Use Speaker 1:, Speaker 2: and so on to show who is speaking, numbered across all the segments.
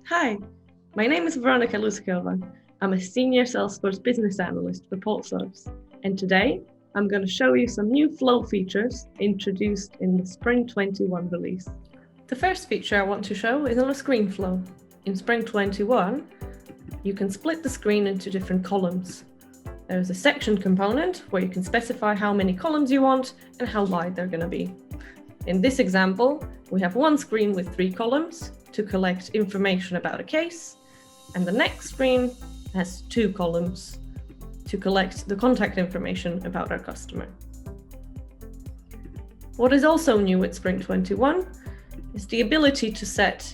Speaker 1: Hi, my name is Veronika Luzicova. I'm a Senior Salesforce Business Analyst for PolSource, and today I'm going to show you some new flow features introduced in the Spring 21 release. The first feature I want to show is on a screen flow. In Spring 21, you can split the screen into different columns. There's a section component where you can specify how many columns you want and how wide they're going to be. In this example, we have one screen with 3 columns to collect information about a case, and the next screen has 2 columns to collect the contact information about our customer. What is also new with Spring 21 is the ability to set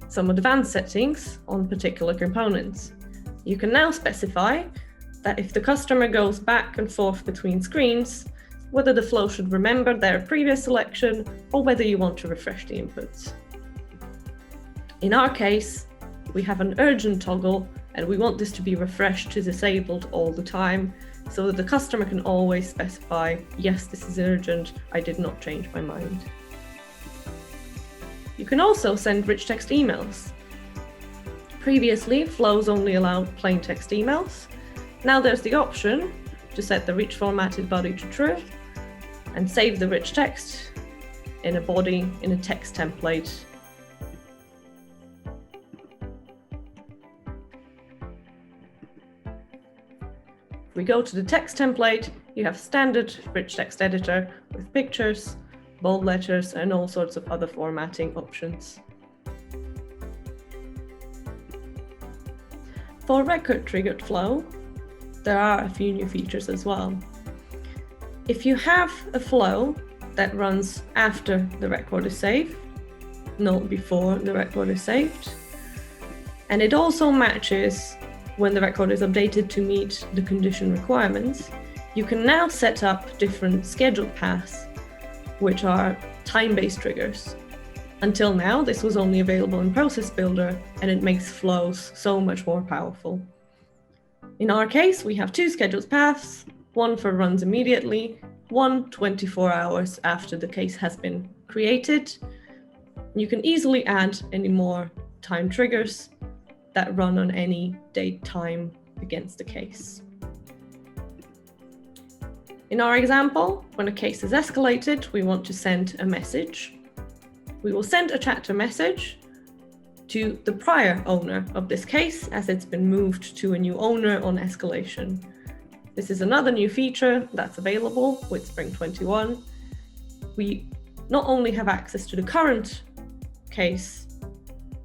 Speaker 1: some advanced settings on particular components. You can now specify that if the customer goes back and forth between screens, whether the flow should remember their previous selection or whether you want to refresh the inputs. In our case, we have an urgent toggle and we want this to be refreshed to disabled all the time so that the customer can always specify, yes, this is urgent, I did not change my mind. You can also send rich text emails. Previously, flows only allowed plain text emails. Now there's the option to set the rich formatted body to true and save the rich text in a body in a text template. If we go to the text template, you have standard rich text editor with pictures, bold letters, and all sorts of other formatting options. For record-triggered flow, there are a few new features as well. If you have a flow that runs after the record is saved, not before the record is saved, and it also matches when the record is updated to meet the condition requirements, you can now set up different scheduled paths, which are time-based triggers. Until now, this was only available in Process Builder, and it makes flows so much more powerful. In our case, we have 2 scheduled paths, one for runs immediately, one 24 hours after the case has been created. You can easily add any more time triggers that run on any date time against the case. In our example, when a case is escalated, we want to send a message. We will send a chat to message to the prior owner of this case as it's been moved to a new owner on escalation. This is another new feature that's available with Spring 21. We not only have access to the current case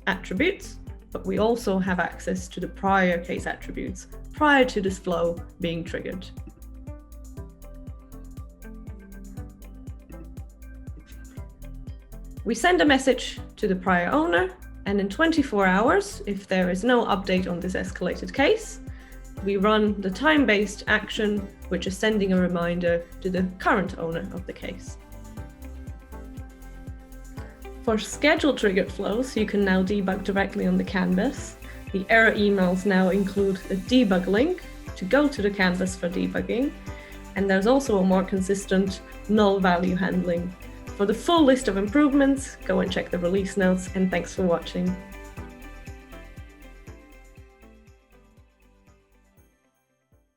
Speaker 1: attributes, but we also have access to the prior case attributes prior to this flow being triggered. We send a message to the prior owner, and in 24 hours, if there is no update on this escalated case, we run the time-based action, which is sending a reminder to the current owner of the case. For schedule triggered flows, you can now debug directly on the canvas. The error emails now include a debug link to go to the canvas for debugging, and there's also a more consistent null value handling. For the full list of improvements, go and check the release notes, and thanks for watching.